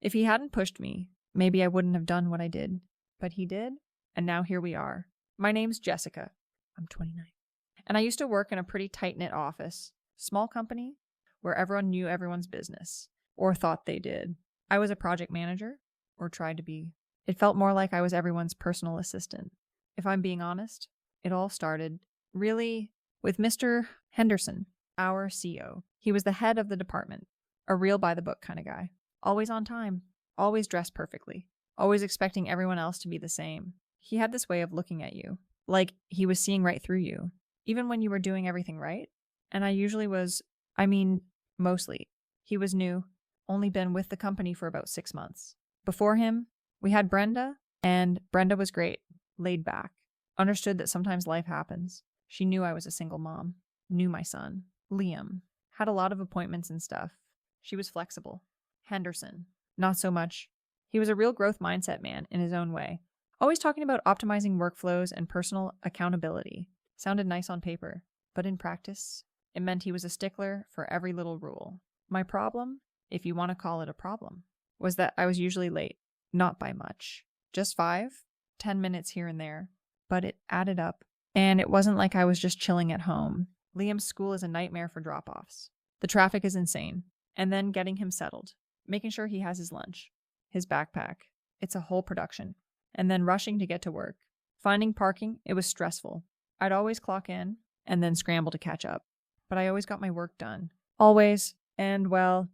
If he hadn't pushed me, maybe I wouldn't have done what I did. But he did, and now here we are. My name's Jessica. I'm 29. And I used to work in a pretty tight-knit office, small company, where everyone knew everyone's business, or thought they did. I was a project manager, or tried to be. It felt more like I was everyone's personal assistant. If I'm being honest, it all started, really, with Mr. Henderson, our CO. He was the head of the department, a real by-the-book kind of guy. Always on time, always dressed perfectly, always expecting everyone else to be the same. He had this way of looking at you, like he was seeing right through you, even when you were doing everything right. And I usually was, mostly. He was new, only been with the company for about 6 months. Before him, we had Brenda, and Brenda was great, laid back, understood that sometimes life happens. She knew I was a single mom, knew my son, Liam, had a lot of appointments and stuff. She was flexible. Henderson, not so much. He was a real growth mindset man in his own way, always talking about optimizing workflows and personal accountability. Sounded nice on paper, but in practice, it meant he was a stickler for every little rule. My problem, if you want to call it a problem, was that I was usually late, not by much. Just 5, 10 minutes here and there, but it added up. And it wasn't like I was just chilling at home. Liam's school is a nightmare for drop-offs. The traffic is insane. And then getting him settled, making sure he has his lunch, his backpack. It's a whole production. And then rushing to get to work. Finding parking, it was stressful. I'd always clock in and then scramble to catch up. But I always got my work done. Always. And well,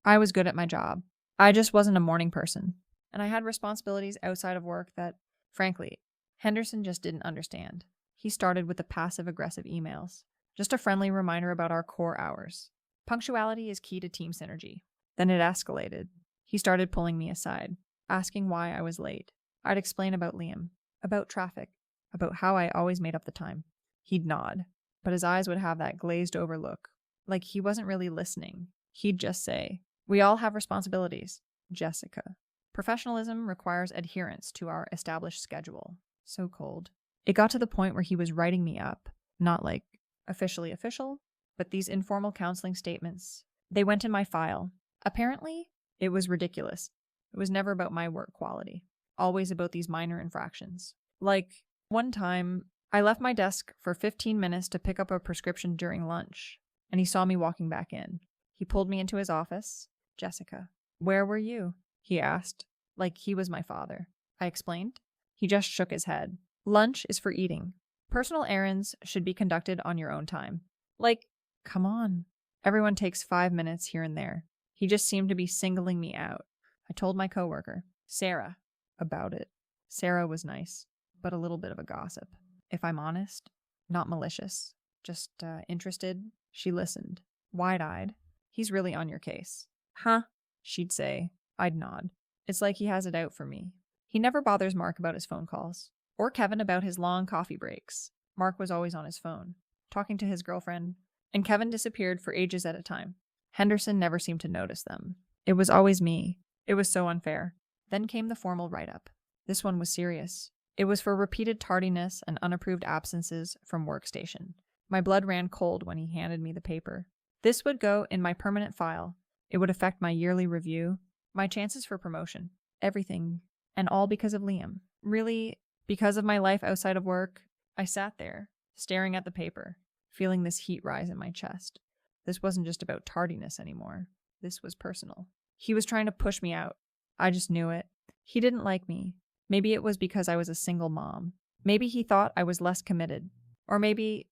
I was good at my job. I just wasn't a morning person. And I had responsibilities outside of work that, frankly, Henderson just didn't understand. He started with the passive-aggressive emails. Just a friendly reminder about our core hours. Punctuality is key to team synergy. Then it escalated. He started pulling me aside, asking why I was late. I'd explain about Liam, about traffic, about how I always made up the time. He'd nod, but his eyes would have that glazed-over look, like he wasn't really listening. He'd just say, "We all have responsibilities, Jessica. Professionalism requires adherence to our established schedule." So cold. It got to the point where he was writing me up, not like officially official, but these informal counseling statements. They went in my file. Apparently, it was ridiculous. It was never about my work quality. Always about these minor infractions. Like, one time, I left my desk for 15 minutes to pick up a prescription during lunch, and he saw me walking back in. He pulled me into his office. "Jessica, where were you?" he asked, like he was my father. I explained. He just shook his head. "Lunch is for eating. Personal errands should be conducted on your own time." Like, come on. Everyone takes 5 minutes here and there. He just seemed to be singling me out. I told my coworker, Sarah, about it. Sarah was nice, but a little bit of a gossip. If I'm honest, not malicious, just interested. She listened, wide-eyed. "He's really on your case." "Huh?" she'd say. I'd nod. It's like he has it out for me. He never bothers Mark about his phone calls, or Kevin about his long coffee breaks. Mark was always on his phone, talking to his girlfriend, and Kevin disappeared for ages at a time. Henderson never seemed to notice them. It was always me. It was so unfair. Then came the formal write-up. This one was serious. It was for repeated tardiness and unapproved absences from workstation. My blood ran cold when he handed me the paper. This would go in my permanent file. It would affect my yearly review, my chances for promotion, everything, and all because of Liam. Really, because of my life outside of work. I sat there, staring at the paper, feeling this heat rise in my chest. This wasn't just about tardiness anymore. This was personal. He was trying to push me out. I just knew it. He didn't like me. Maybe it was because I was a single mom. Maybe he thought I was less committed. Or maybe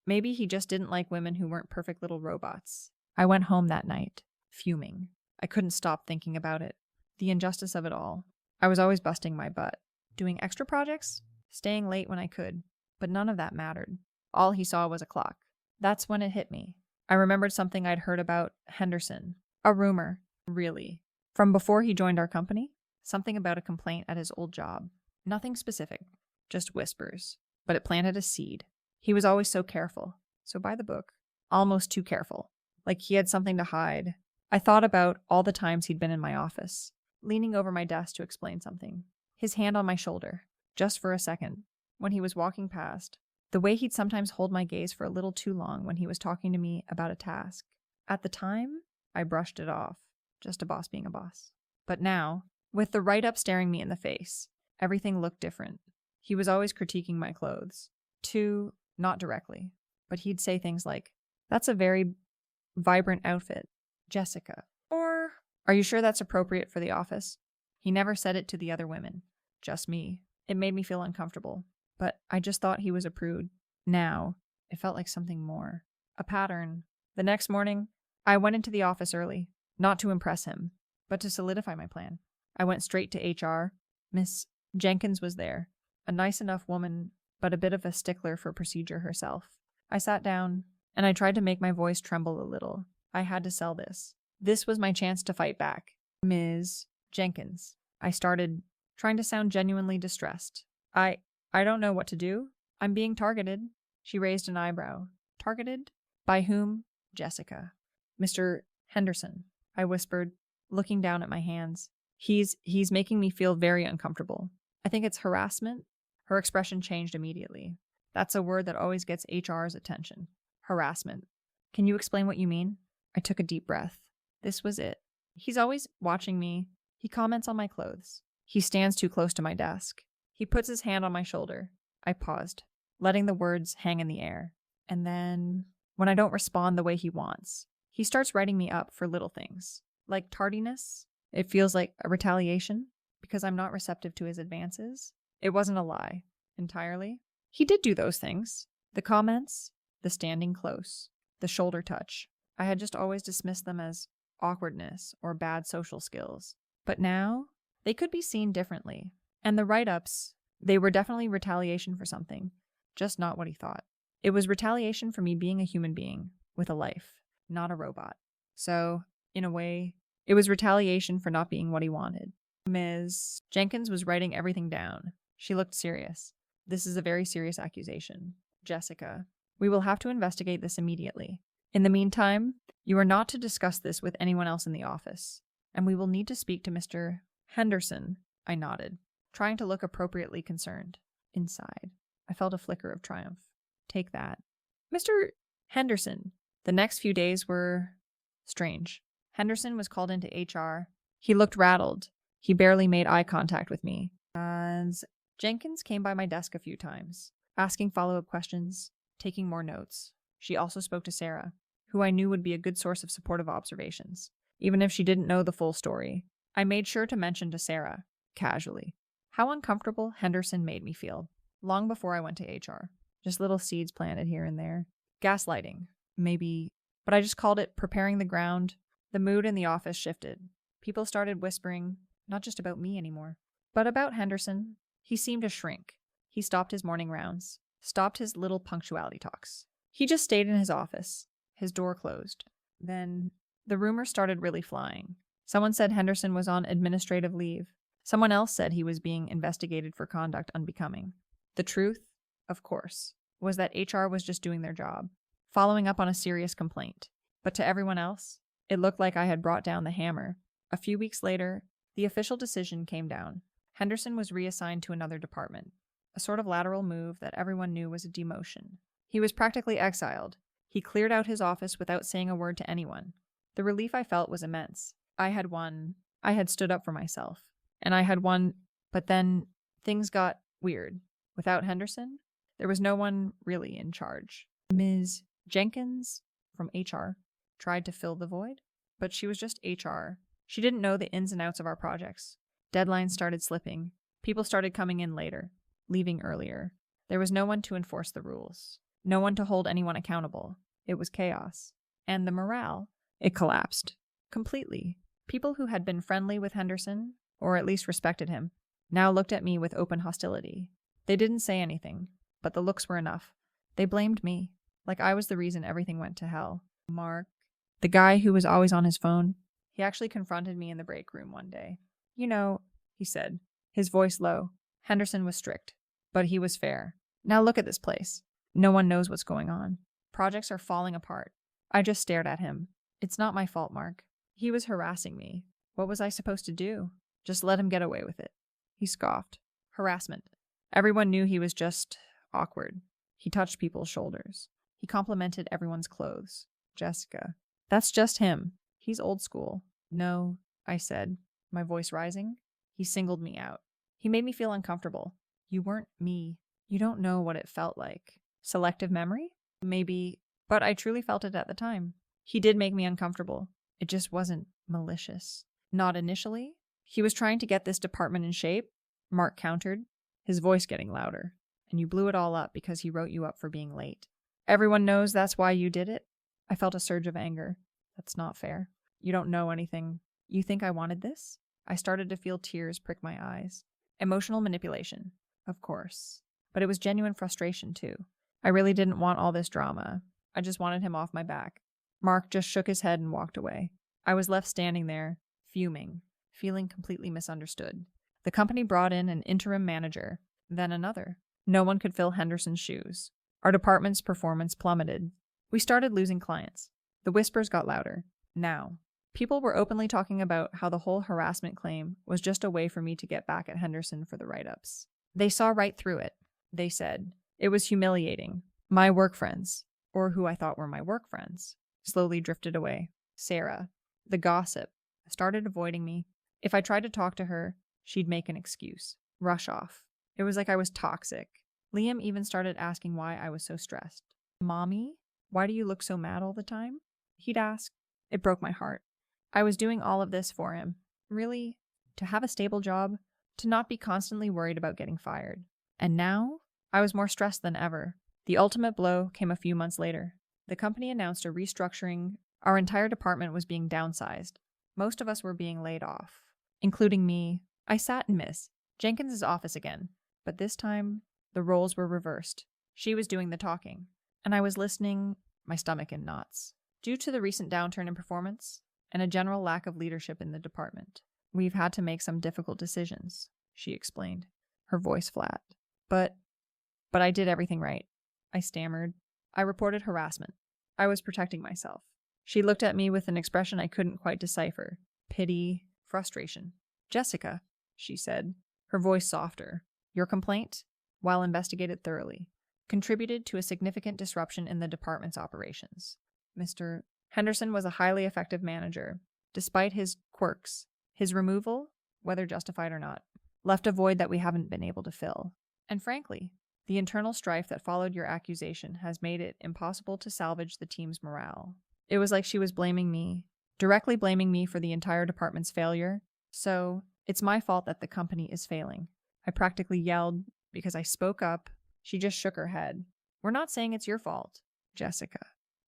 he just didn't like women who weren't perfect little robots. I went home that night, fuming. I couldn't stop thinking about it. The injustice of it all. I was always busting my butt. Doing extra projects? Staying late when I could. But none of that mattered. All he saw was a clock. That's when it hit me. I remembered something I'd heard about Henderson. A rumor, really. From before he joined our company. Something about a complaint at his old job. Nothing specific. Just whispers. But it planted a seed. He was always so careful. So by the book. Almost too careful. Like he had something to hide. I thought about all the times he'd been in my office. Leaning over my desk to explain something. His hand on my shoulder. Just for a second. When he was walking past. The way he'd sometimes hold my gaze for a little too long when he was talking to me about a task. At the time, I brushed it off. just a boss being a boss. But now, with the write-up staring me in the face, everything looked different. He was always critiquing my clothes. Not directly, but he'd say things like, "That's a very vibrant outfit, Jessica." Or, "Are you sure that's appropriate for the office?" He never said it to the other women, just me. It made me feel uncomfortable, but I just thought he was a prude. Now, it felt like something more. A pattern. The next morning, I went into the office early, not to impress him, but to solidify my plan. I went straight to HR. Miss Jenkins was there, a nice enough woman, but a bit of a stickler for procedure herself. I sat down, and I tried to make my voice tremble a little. I had to sell this. This was my chance to fight back. "Ms. Jenkins," I started, trying to sound genuinely distressed. I don't know what to do. I'm being targeted." She raised an eyebrow. "Targeted? By whom?" "Jessica." "Mr. Henderson," I whispered, looking down at my hands. He's making me feel very uncomfortable. I think it's harassment." Her expression changed immediately. "That's a word that always gets HR's attention. Harassment. Can you explain what you mean?" I took a deep breath. This was it. "He's always watching me. He comments on my clothes. He stands too close to my desk. He puts his hand on my shoulder." I paused, letting the words hang in the air. "And then, when I don't respond the way he wants, he starts writing me up for little things. Like tardiness. It feels like a retaliation because I'm not receptive to his advances." It wasn't a lie, entirely. He did do those things. The comments, the standing close, the shoulder touch. I had just always dismissed them as awkwardness or bad social skills. But now, they could be seen differently. And the write-ups, they were definitely retaliation for something, just not what he thought. It was retaliation for me being a human being with a life, not a robot. So, in a way, it was retaliation for not being what he wanted. Ms. Jenkins was writing everything down. She looked serious. "This is a very serious accusation. Jessica, we will have to investigate this immediately. In the meantime, you are not to discuss this with anyone else in the office, and we will need to speak to Mr. Henderson." I nodded, trying to look appropriately concerned. Inside, I felt a flicker of triumph. Take that. "Mr. Henderson." The next few days were strange. Henderson was called into HR. He looked rattled. He barely made eye contact with me. And Jenkins came by my desk a few times, asking follow-up questions, taking more notes. She also spoke to Sarah, who I knew would be a good source of supportive observations, even if she didn't know the full story. I made sure to mention to Sarah, casually, how uncomfortable Henderson made me feel, long before I went to HR. Just little seeds planted here and there. Gaslighting, maybe, but I just called it preparing the ground. The mood in the office shifted. People started whispering, not just about me anymore, but about Henderson. He seemed to shrink. He stopped his morning rounds, stopped his little punctuality talks. He just stayed in his office, his door closed. Then the rumors started really flying. Someone said Henderson was on administrative leave. Someone else said he was being investigated for conduct unbecoming. The truth, of course, was that HR was just doing their job, following up on a serious complaint. But to everyone else, it looked like I had brought down the hammer. A few weeks later, the official decision came down. Henderson was reassigned to another department, a sort of lateral move that everyone knew was a demotion. He was practically exiled. He cleared out his office without saying a word to anyone. The relief I felt was immense. I had stood up for myself. And I had won, but then things got weird. Without Henderson, there was no one really in charge. Ms. Jenkins from HR tried to fill the void, but she was just HR. She didn't know the ins and outs of our projects. Deadlines started slipping. People started coming in later, leaving earlier. There was no one to enforce the rules. No one to hold anyone accountable. It was chaos. And the morale, it collapsed. Completely. People who had been friendly with Henderson, or at least respected him, now looked at me with open hostility. They didn't say anything, but the looks were enough. They blamed me, like I was the reason everything went to hell. Mark, the guy who was always on his phone, he actually confronted me in the break room one day. "You know," he said, his voice low. Henderson was strict, but he was fair. "Now look at this place. No one knows what's going on. Projects are falling apart." I just stared at him. "It's not my fault, Mark. He was harassing me. What was I supposed to do? Just let him get away with it." He scoffed. Harassment. Everyone knew he was just awkward. He touched people's shoulders. He complimented everyone's clothes. Jessica. That's just him. He's old school. No, I said, my voice rising. He singled me out. He made me feel uncomfortable. You weren't me. You don't know what it felt like. Selective memory? Maybe, but I truly felt it at the time. He did make me uncomfortable. It just wasn't malicious. Not initially. He was trying to get this department in shape, Mark countered, his voice getting louder. And you blew it all up because he wrote you up for being late. Everyone knows that's why you did it? I felt a surge of anger. That's not fair. You don't know anything. You think I wanted this? I started to feel tears prick my eyes. Emotional manipulation, of course. But it was genuine frustration, too. I really didn't want all this drama. I just wanted him off my back. Mark just shook his head and walked away. I was left standing there, fuming, feeling completely misunderstood. The company brought in an interim manager, then another. No one could fill Henderson's shoes. Our department's performance plummeted. We started losing clients. The whispers got louder. Now, people were openly talking about how the whole harassment claim was just a way for me to get back at Henderson for the write-ups. They saw right through it. They said it was humiliating. My work friends, or who I thought were my work friends, slowly drifted away. Sarah, the gossip, started avoiding me. If I tried to talk to her, she'd make an excuse, rush off. It was like I was toxic. Liam even started asking why I was so stressed. Mommy, why do you look so mad all the time? He'd ask. It broke my heart. I was doing all of this for him. Really? To have a stable job? To not be constantly worried about getting fired. And now, I was more stressed than ever. The ultimate blow came a few months later. The company announced a restructuring. Our entire department was being downsized. Most of us were being laid off, including me. I sat in Miss Jenkins's office again, but this time, the roles were reversed. She was doing the talking, and I was listening, my stomach in knots. Due to the recent downturn in performance and a general lack of leadership in the department, we've had to make some difficult decisions, she explained, her voice flat. But I did everything right. I stammered. I reported harassment. I was protecting myself. She looked at me with an expression I couldn't quite decipher. Pity, frustration. Jessica, she said, her voice softer. Your complaint, while investigated thoroughly, contributed to a significant disruption in the department's operations. Mr. Henderson was a highly effective manager. Despite his quirks, his removal, whether justified or not, left a void that we haven't been able to fill. And frankly, the internal strife that followed your accusation has made it impossible to salvage the team's morale. It was like she was blaming me, directly blaming me for the entire department's failure. So, it's my fault that the company is failing. I practically yelled because I spoke up. She just shook her head. We're not saying it's your fault, Jessica.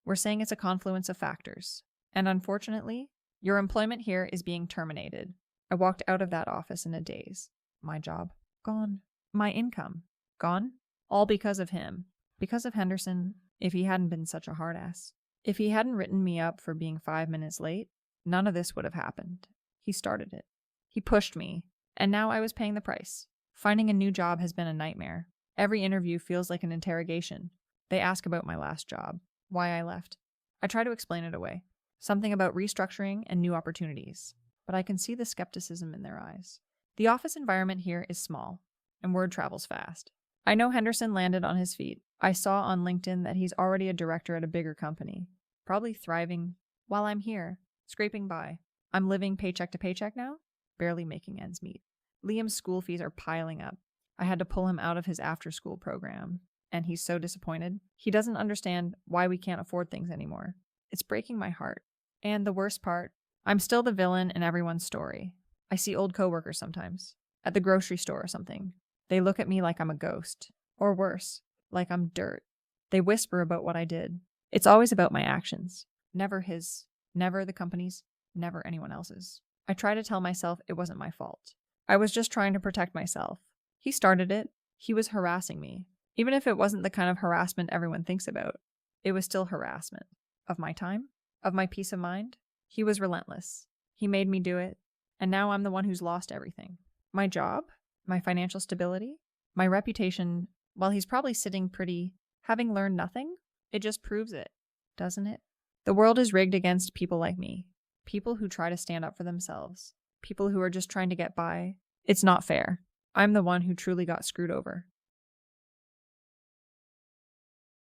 We're saying it's a confluence of factors. And unfortunately, your employment here is being terminated. I walked out of that office in a daze. My job, gone. My income, gone. All because of him. Because of Henderson, if he hadn't been such a hard ass. If he hadn't written me up for being 5 minutes late, none of this would have happened. He started it. He pushed me, and now I was paying the price. Finding a new job has been a nightmare. Every interview feels like an interrogation. They ask about my last job, why I left. I try to explain it away. Something about restructuring and new opportunities. But I can see the skepticism in their eyes. The office environment here is small, and word travels fast. I know Henderson landed on his feet. I saw on LinkedIn that he's already a director at a bigger company, probably thriving, while I'm here, scraping by. I'm living paycheck to paycheck now, barely making ends meet. Liam's school fees are piling up. I had to pull him out of his after-school program, and he's so disappointed. He doesn't understand why we can't afford things anymore. It's breaking my heart. And the worst part, I'm still the villain in everyone's story. I see old coworkers sometimes, at the grocery store or something. They look at me like I'm a ghost, or worse, like I'm dirt. They whisper about what I did. It's always about my actions. Never his, never the company's, never anyone else's. I try to tell myself it wasn't my fault. I was just trying to protect myself. He started it. He was harassing me. Even if it wasn't the kind of harassment everyone thinks about, it was still harassment. Of my time? Of my peace of mind? He was relentless. He made me do it. And now I'm the one who's lost everything. My job? My financial stability? My reputation? While he's probably sitting pretty, having learned nothing, it just proves it, doesn't it? The world is rigged against people like me. People who try to stand up for themselves. People who are just trying to get by. It's not fair. I'm the one who truly got screwed over.